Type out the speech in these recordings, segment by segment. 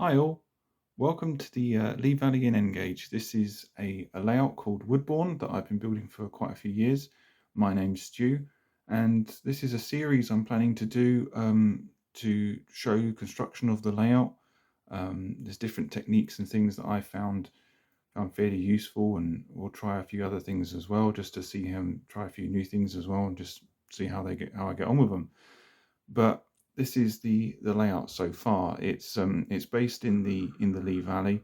Hi all, welcome to the Lee Valley in Engage. This is a layout called Woodbourne that I've been building for quite a few years. My name's Stu, and this is a series I'm planning to do to show you construction of the layout. There's different techniques and things that I found fairly useful, and we'll try a few other things as well, just to see him try a few new things as well, and just see how I get on with them. But this is the layout so far. It's based in the Lee Valley,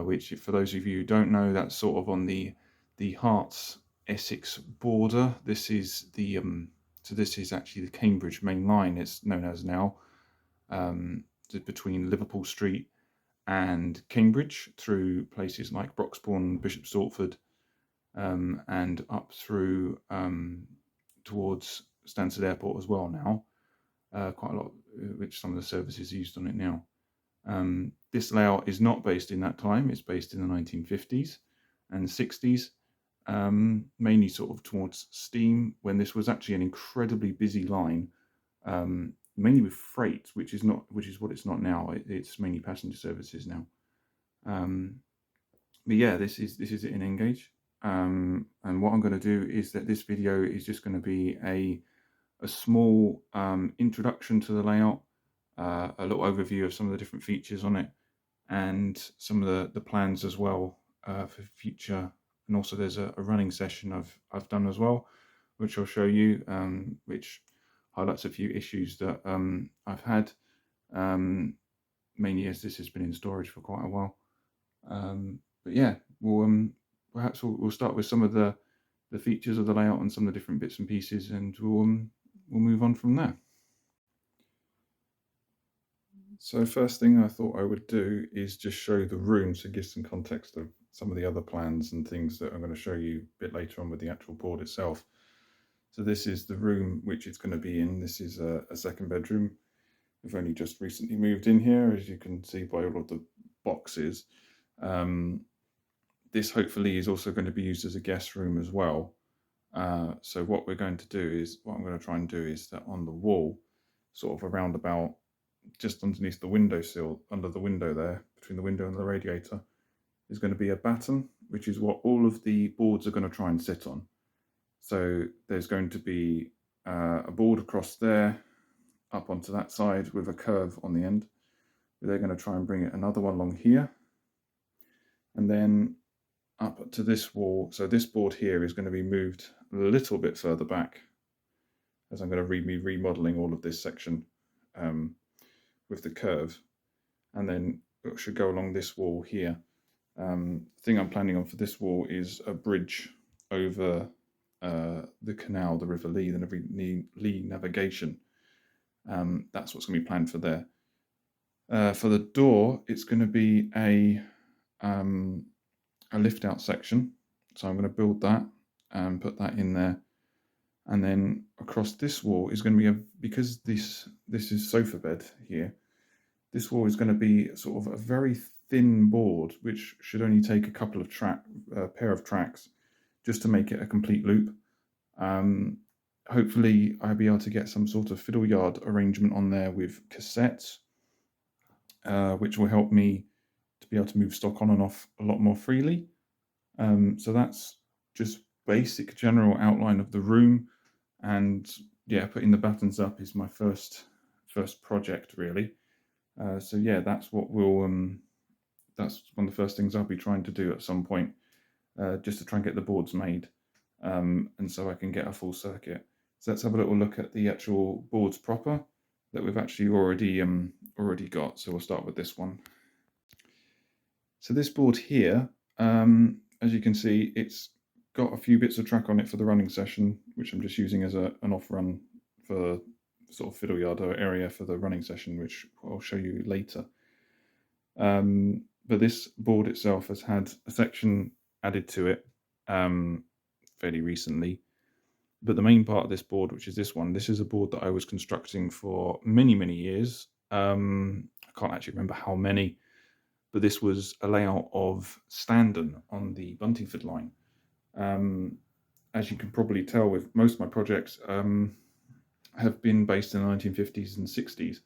which, for those of you who don't know, that's sort of on the Herts Essex border. This is so this is actually the Cambridge Main Line. It's known as now, between Liverpool Street and Cambridge, through places like Broxbourne, Bishop Stortford, and up through towards Stansted Airport as well now. Quite a lot, which some of the services are used on it now. This layout is not based in that time. It's based in the 1950s and 60s, mainly sort of towards steam, when this was actually an incredibly busy line, mainly with freight, which is what it's not now. It's mainly passenger services now. But yeah, this is it in Engage. And what I'm going to do is that this video is just going to be a small introduction to the layout, a little overview of some of the different features on it, and some of the plans as well for future. And also there's a running session I've done as well, which I'll show you, which highlights a few issues that I've had, mainly as this has been in storage for quite a while. But yeah, perhaps we'll start with some of the features of the layout and some of the different bits and pieces, and we'll move on from there. So first thing I thought I would do is just show the room to give some context of some of the other plans and things that I'm going to show you a bit later on with the actual board itself. So this is the room which it's going to be in. This is a second bedroom. We've only just recently moved in here, as you can see by all of the boxes. This hopefully is also going to be used as a guest room as well. So what I'm going to try and do is that on the wall, sort of around about just underneath the windowsill, under the window there, between the window and the radiator, is going to be a batten, which is what all of the boards are going to try and sit on. So there's going to be a board across there, up onto that side with a curve on the end. They're going to try and bring it another one along here, and then up to this wall. So this board here is going to be moved a little bit further back, as I'm going to be remodeling all of this section with the curve, and then it should go along this wall here. The thing I'm planning on for this wall is a bridge over the canal, the River Lee, the Lee navigation. That's what's going to be planned for there. For the door, it's going to be a lift out section. So I'm going to build that and put that in there. And then across this wall is going to be because this is sofa bed here. This wall is going to be sort of a very thin board, which should only take a couple of pair of tracks just to make it a complete loop. Hopefully I'll be able to get some sort of fiddle yard arrangement on there with cassettes, which will help me to be able to move stock on and off a lot more freely. So that's just basic general outline of the room. And yeah, putting the battens up is my first project, really. So yeah, that's what that's one of the first things I'll be trying to do at some point, just to try and get the boards made, and so I can get a full circuit. So let's have a little look at the actual boards proper that we've actually already got. So we'll start with this one. So this board here, as you can see, it's got a few bits of track on it for the running session, which I'm just using as an off run for sort of fiddle yard area for the running session, which I'll show you later. But this board itself has had a section added to it fairly recently. But the main part of this board, which is this is a board that I was constructing for many years. I can't actually remember how many, but this was a layout of Standon on the Buntingford line. As you can probably tell, with most of my projects have been based in the 1950s and 60s.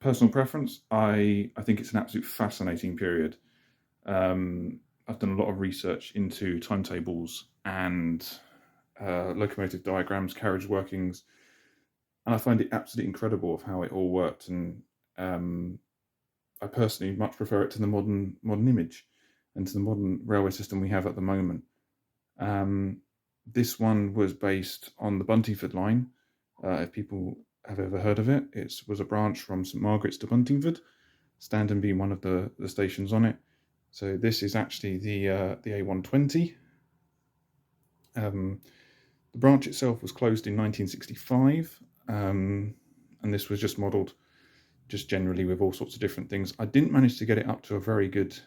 personal preference, I think it's an absolute fascinating period. I've done a lot of research into timetables and locomotive diagrams, carriage workings, and I find it absolutely incredible of how it all worked. And um, I personally much prefer it to the modern image and to the modern railway system we have at the moment. Um, this one was based on the Buntingford line. If people have ever heard of it, it was a branch from St Margaret's to Buntingford, Standon being one of the stations on it. So this is actually the A120. Um, the branch itself was closed in 1965, and this was just modelled just generally with all sorts of different things. I didn't manage to get it up to a very good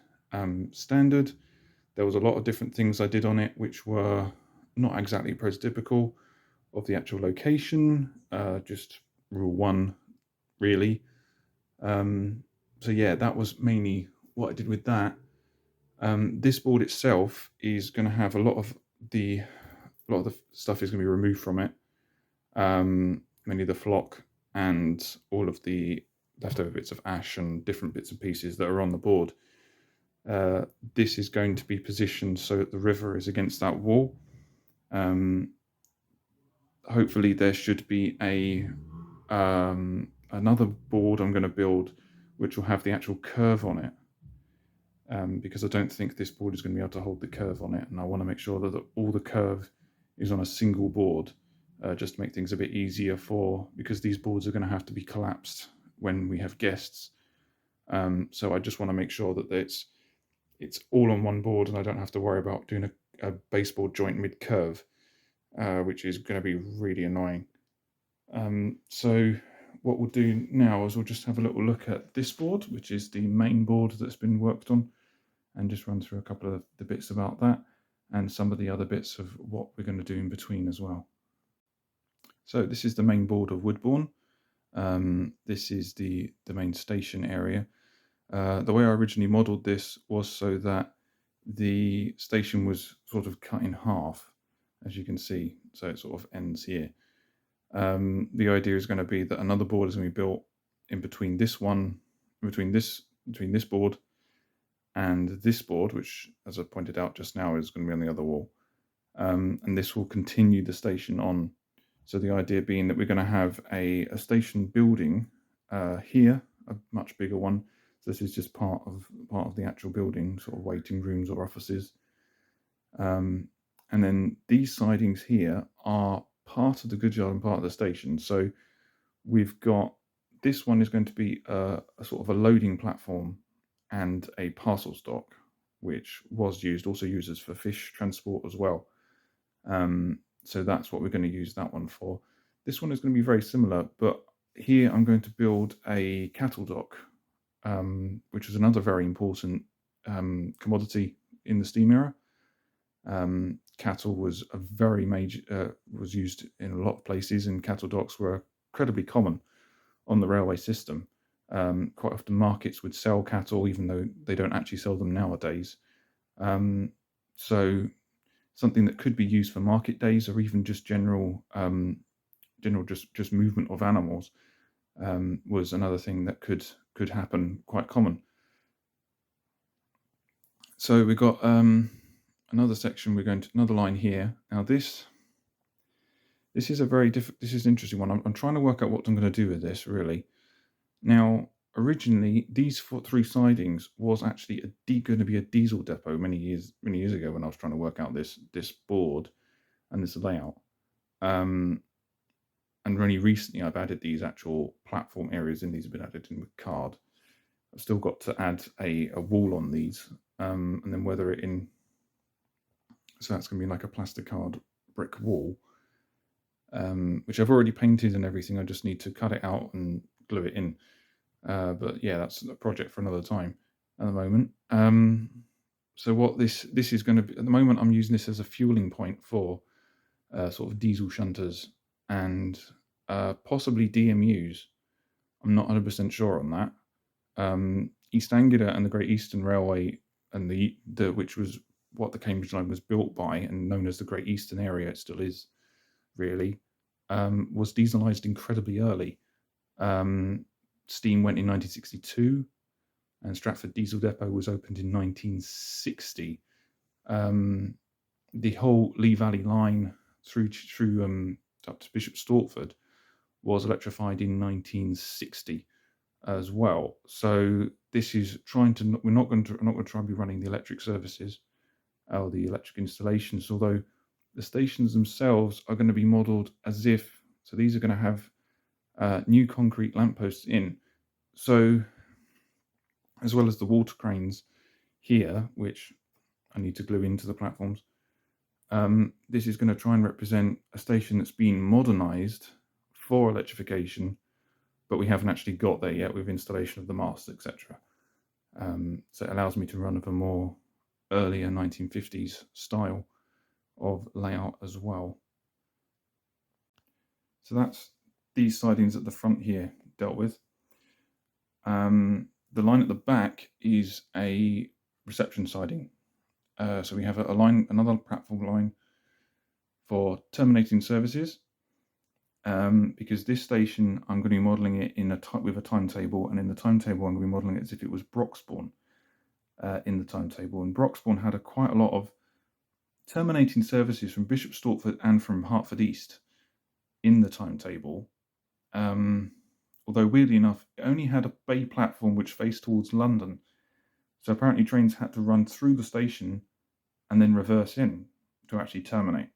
standard. There was a lot of different things I did on it which were not exactly prototypical of the actual location, just rule one, really. So yeah, that was mainly what I did with that. This board itself is going to have a lot of the stuff is going to be removed from it, mainly the flock and all of the leftover bits of ash and different bits and pieces that are on the board. This is going to be positioned so that the river is against that wall. Hopefully there should be another board I'm going to build which will have the actual curve on it, because I don't think this board is going to be able to hold the curve on it, and I want to make sure that all the curve is on a single board, just to make things a bit easier because these boards are going to have to be collapsed when we have guests. So I just want to make sure that it's all on one board and I don't have to worry about doing a baseboard joint mid-curve, which is going to be really annoying. So what we'll do now is we'll just have a little look at this board, which is the main board that's been worked on, and just run through a couple of the bits about that and some of the other bits of what we're going to do in between as well. So this is the main board of Woodbourne. This is the main station area. The way I originally modelled this was so that the station was sort of cut in half, as you can see, so it sort of ends here. The idea is going to be that another board is going to be built in between this one, between this board and this board, which, as I pointed out just now, is going to be on the other wall. And this will continue the station on. So the idea being that we're going to have a station building here, a much bigger one. So this is just part of the actual building, sort of waiting rooms or offices. And then these sidings here are part of the goods yard and part of the station. So we've got, this one is going to be a sort of a loading platform and a parcel stock, which was also uses for fish transport as well. So that's what we're going to use that one for. This one is going to be very similar, but here I'm going to build a cattle dock, which is another very important commodity in the steam era. Cattle was a very major, was used in a lot of places, and cattle docks were incredibly common on the railway system. Quite often markets would sell cattle, even though they don't actually sell them nowadays. So something that could be used for market days or even just general just movement of animals was another thing that could happen, quite common. So we've got another section. We're going to another line here. Now this is a very this is an interesting one. I'm trying to work out what I'm going to do with this, really. Now, originally, these three sidings was actually going to be a diesel depot many years ago when I was trying to work out this board and this layout. And really recently, I've added these actual platform areas in. These have been added in with card. I've still got to add a wall on these, and then weather it in. So that's going to be like a plasticard brick wall, which I've already painted and everything. I just need to cut it out and glue it in. But yeah, that's a project for another time at the moment. So what this is going to be, at the moment, I'm using this as a fueling point for sort of diesel shunters and possibly DMUs. I'm not 100% sure on that. East Anglia and the Great Eastern Railway, and the which was what the Cambridge line was built by and known as the Great Eastern area, it still is really, was dieselised incredibly early. steam went in 1962, and Stratford Diesel Depot was opened in 1960. The whole Lee Valley line through up to Bishop Stortford was electrified in 1960 as well. So this is trying to, we're not going to try and be running the electric services or the electric installations, although the stations themselves are going to be modelled as if, so these are going to have new concrete lampposts in. So as well as the water cranes here, which I need to glue into the platforms, this is going to try and represent a station that's been modernised for electrification, but we haven't actually got there yet with installation of the masts, etc. So it allows me to run of a more earlier 1950s style of layout as well. So that's these sidings at the front here dealt with. The line at the back is a reception siding. So we have a line, another platform line for terminating services. Because this station, I'm going to be modelling it with a timetable, and in the timetable, I'm going to be modelling it as if it was Broxbourne in the timetable. And Broxbourne had quite a lot of terminating services from Bishop Stortford and from Hertford East in the timetable. Although weirdly enough, it only had a bay platform which faced towards London. So apparently trains had to run through the station and then reverse in to actually terminate.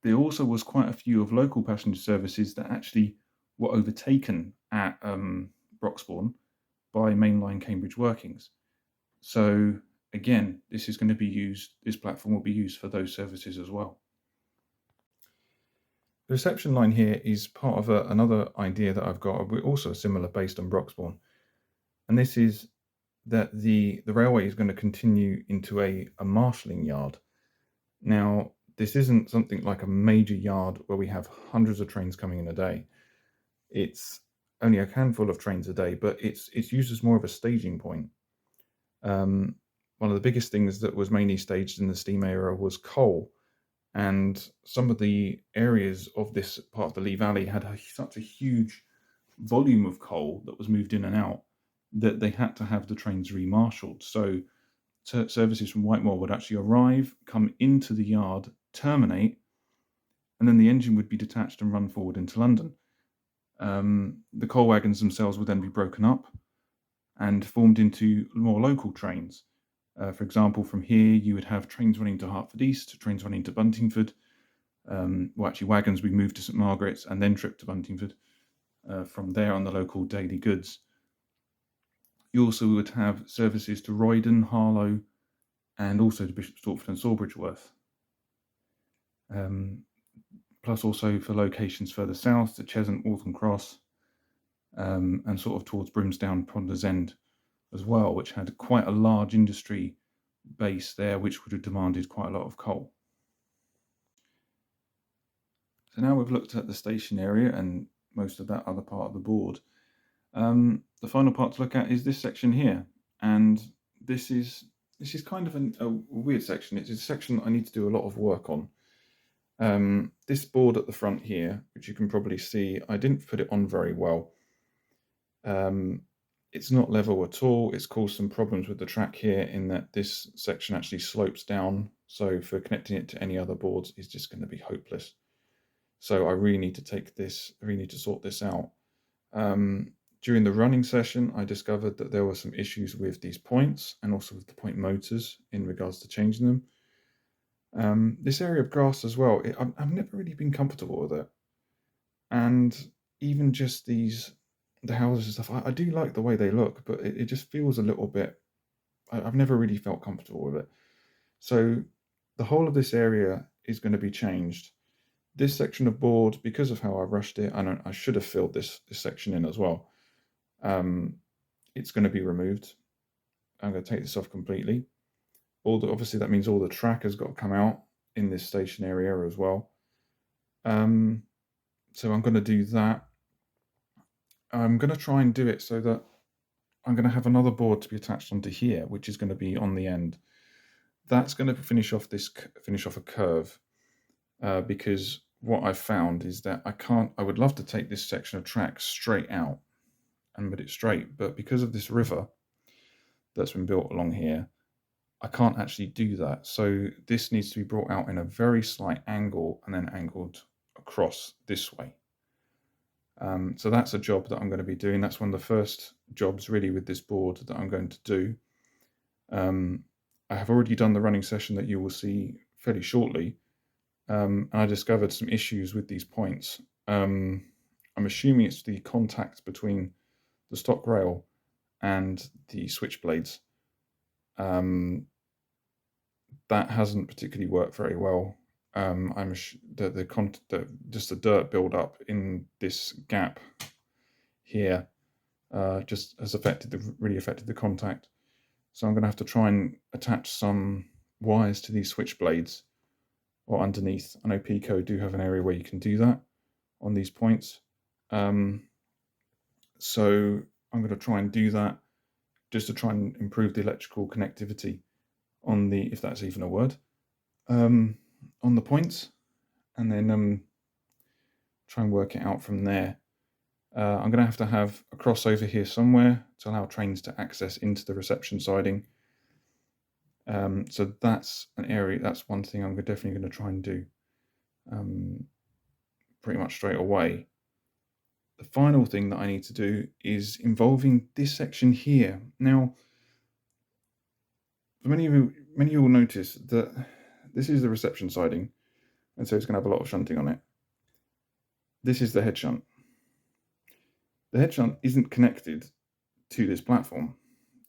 There also was quite a few of local passenger services that actually were overtaken at Broxbourne by mainline Cambridge workings. So again, this is going to be used, this platform will be used for those services as well. The reception line here is part of another idea that I've got, also similar based on Broxbourne. And this is that the railway is going to continue into a marshalling yard. Now, this isn't something like a major yard where we have hundreds of trains coming in a day. It's only a handful of trains a day, but it's used as more of a staging point. One of the biggest things that was mainly staged in the steam era was coal. And some of the areas of this part of the Lee Valley had such a huge volume of coal that was moved in and out that they had to have the trains remarshalled. So services from Whitemoor would actually arrive, come into the yard, terminate, and then the engine would be detached and run forward into London. The coal wagons themselves would then be broken up and formed into more local trains. For example, from here you would have trains running to Hertford East, trains running to Buntingford. Well, actually, wagons would move to St Margaret's and then trip to Buntingford. From there on the local daily goods. You also would have services to Roydon, Harlow, and also to Bishop Stortford and Sawbridgeworth. Plus also for locations further south to Cheshunt, Waltham Cross, and sort of towards Brimsdown, Ponders End as well, which had quite a large industry base there, which would have demanded quite a lot of coal. So now we've looked at the station area and most of that other part of the board. The final part to look at is this section here, and this is kind of a weird section. It's a section I need to do a lot of work on. This board at the front here, which you can probably see, I didn't put it on very well. It's not level at all. It's caused some problems with the track here in that this section actually slopes down. So for connecting it to any other boards is just going to be hopeless. So I really need to sort this out. During the running session, I discovered that there were some issues with these points and also with the point motors in regards to changing them. This area of grass as well, I've never really been comfortable with it. And even just the houses and stuff, I do like the way they look, but it just feels a little bit, I've never really felt comfortable with it. So the whole of this area is going to be changed. This section of board, because of how I rushed it, I should have filled this section in as well. It's going to be removed. I'm going to take this off completely. Obviously that means all the track has got to come out in this station area as well. So I'm going to do that. I'm going to try and do it so that I'm going to have another board to be attached onto here, which is going to be on the end. That's going to finish off a curve, because what I've found is that I would love to take this section of track straight out and put it straight, but because of this river that's been built along here, I can't actually do that. So this needs to be brought out in a very slight angle and then angled across this way. So that's a job that I'm going to be doing. That's one of the first jobs really with this board that I'm going to do. I have already done the running session that you will see fairly shortly, and I discovered some issues with these points. I'm assuming it's the contact between the stock rail and the switchblades. That hasn't particularly worked very well. Just the dirt build up in this gap here just has really affected the contact. So I'm going to have to try and attach some wires to these switchblades or underneath. I know Pico do have an area where you can do that on these points. So I'm going to try and do that just to try and improve the electrical connectivity on the, if that's even a word, on the points, and then try and work it out from there. I'm going to have a crossover here somewhere to allow trains to access into the reception siding. So that's an area, that's one thing I'm definitely going to try and do pretty much straight away. The final thing that I need to do is involving this section here. Now, many of you will notice that this is the reception siding, and so it's going to have a lot of shunting on it. This is the head shunt. The head shunt isn't connected to this platform,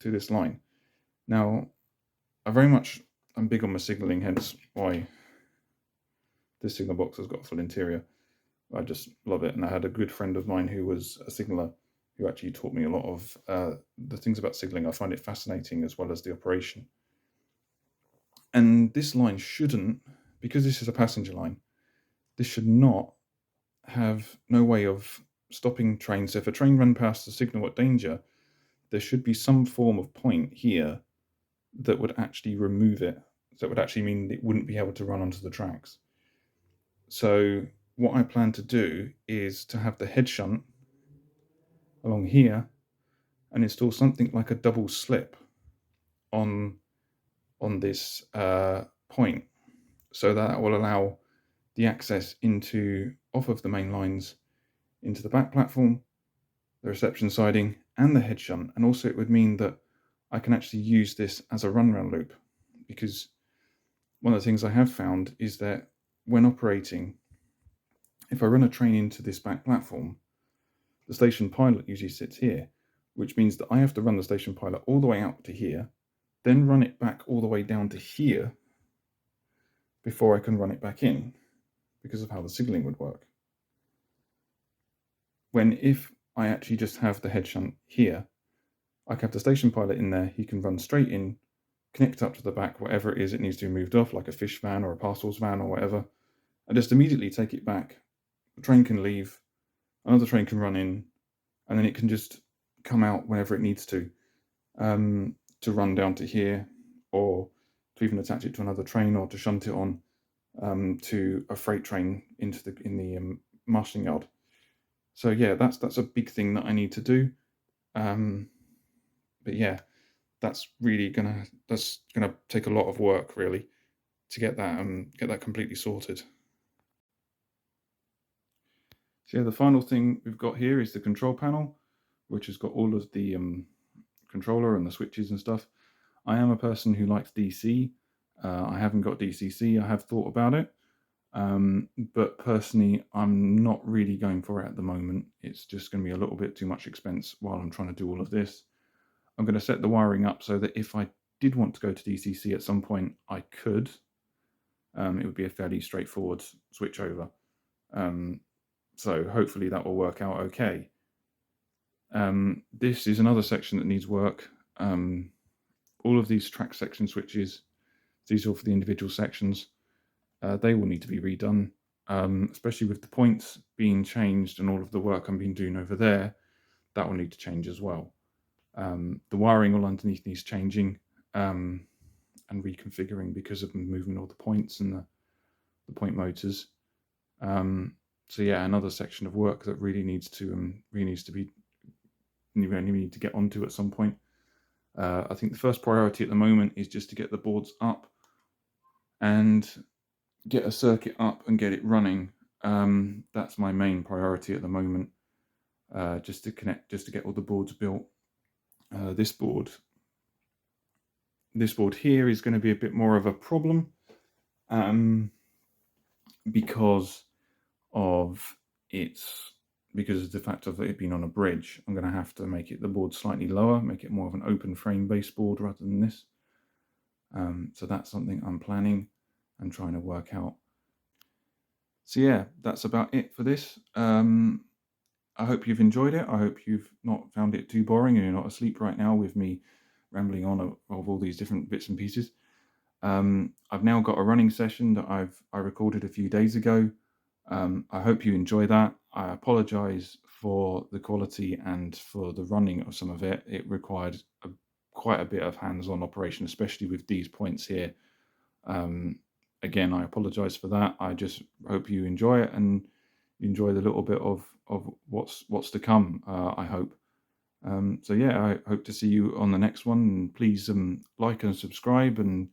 to this line. Now, I'm big on my signalling, hence why this signal box has got a full interior. I just love it, and I had a good friend of mine who was a signaller who actually taught me a lot of the things about signaling. I find it fascinating as well as the operation. And this line shouldn't, because this is a passenger line, this should not have no way of stopping trains. So if a train ran past the signal at danger, there should be some form of point here that would actually remove it. So it would actually mean it wouldn't be able to run onto the tracks. So what I plan to do is to have the head shunt along here and install something like a double slip on this point, so that will allow the access off of the main lines into the back platform, the reception siding, and the head shunt. And also it would mean that I can actually use this as a run-round loop, because one of the things I have found is that when operating, if I run a train into this back platform, the station pilot usually sits here, which means that I have to run the station pilot all the way out to here, then run it back all the way down to here before I can run it back in, because of how the signaling would work. If I actually just have the head shunt here, I can have the station pilot in there, he can run straight in, connect up to the back, whatever it is it needs to be moved off, like a fish van or a parcels van or whatever, and just immediately take it back. The train can leave, another train can run in, and then it can just come out whenever it needs to run down to here, or to even attach it to another train, or to shunt it on to a freight train in the marshalling yard. So yeah, that's a big thing that I need to do. But yeah, that's gonna take a lot of work really to get that completely sorted. So yeah, the final thing we've got here is the control panel, which has got all of the controller and the switches and stuff. I am a person who likes DC. I haven't got DCC. I have thought about it, but personally, I'm not really going for it at the moment. It's just going to be a little bit too much expense while I'm trying to do all of this. I'm going to set the wiring up so that if I did want to go to DCC at some point, I could. It would be a fairly straightforward switch over. So hopefully that will work out okay. This is another section that needs work. All of these track section switches, these are all for the individual sections. They will need to be redone, especially with the points being changed and all of the work I've been doing over there. That will need to change as well. The wiring all underneath needs changing and reconfiguring because of moving all the points and the point motors. So yeah, another section of work that really needs to be, you really need to get onto at some point. I think the first priority at the moment is just to get the boards up and get a circuit up and get it running. That's my main priority at the moment. Just to get all the boards built. This board here is going to be a bit more of a problem, because of the fact of it being on a bridge. I'm going to have to make the board slightly lower, make it more of an open frame baseboard rather than this. So that's something I'm planning and trying to work out. So yeah, that's about it for this. I hope you've enjoyed it. I hope you've not found it too boring and you're not asleep right now with me rambling on of all these different bits and pieces. I've now got a running session that I recorded a few days ago. I hope you enjoy that. I apologize for the quality and for the running of some of it. It required quite a bit of hands-on operation, especially with these points here. Again, I apologize for that. I just hope you enjoy it and enjoy the little bit of what's to come, I hope. So yeah, I hope to see you on the next one. And please like and subscribe, and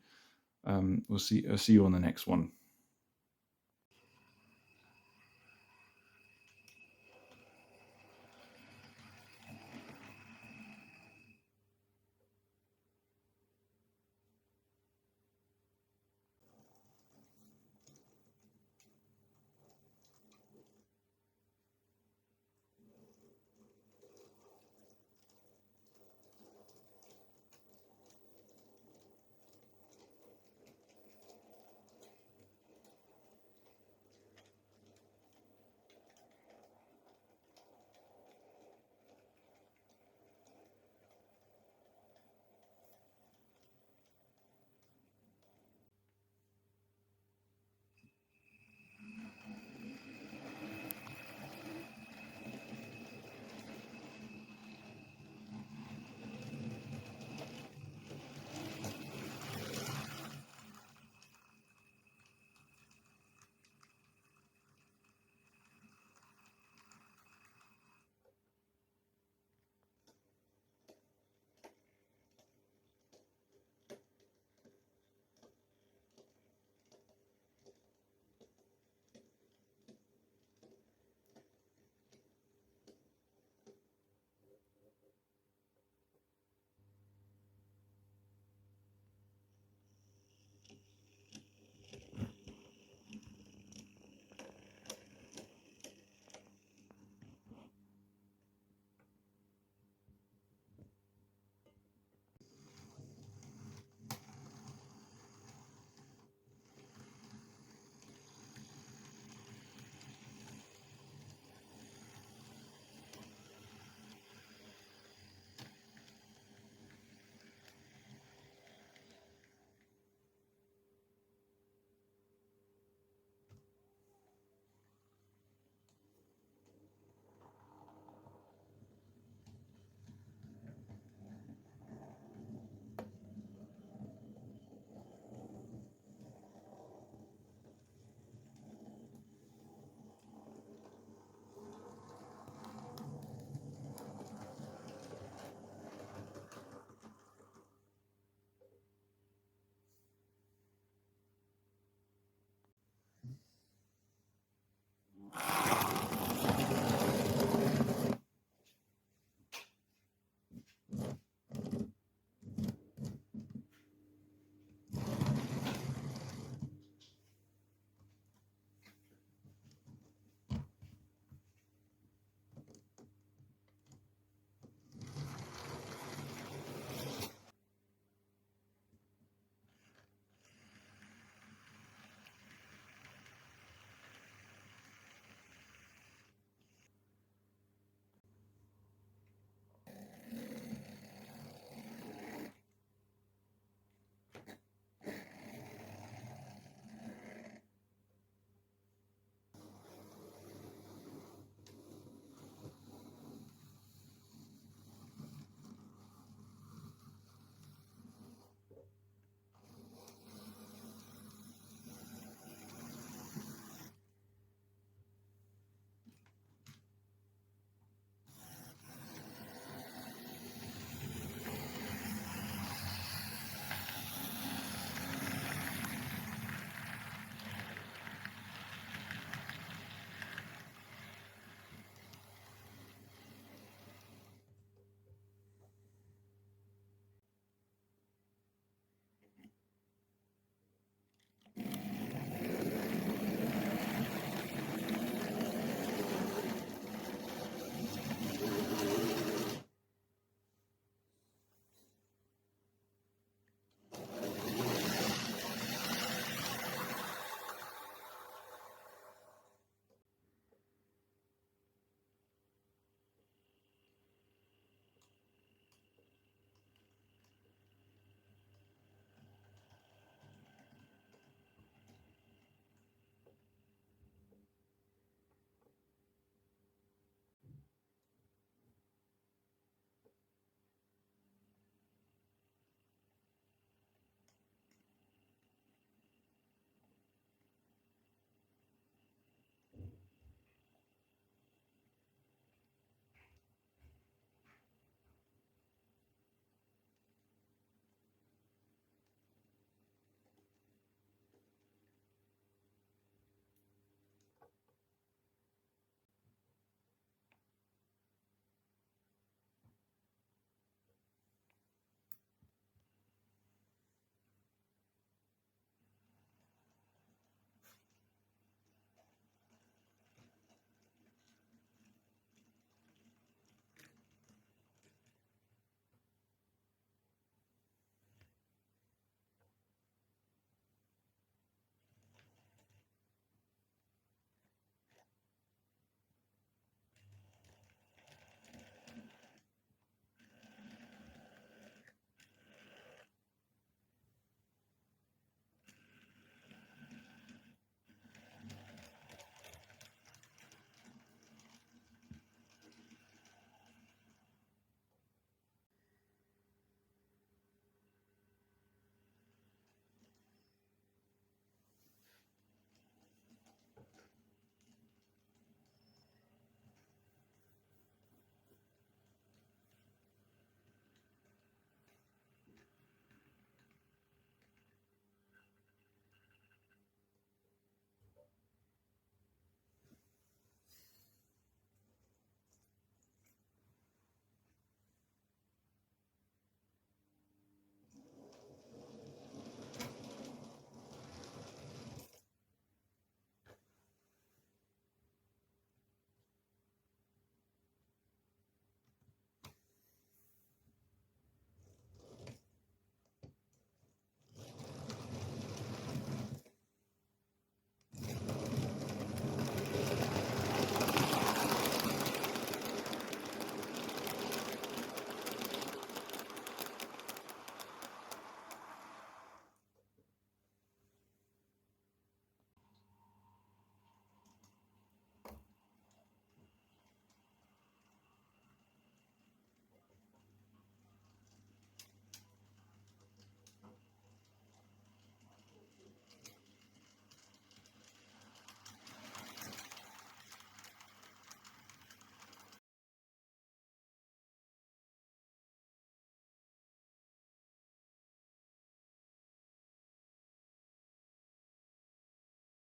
we'll see you on the next one.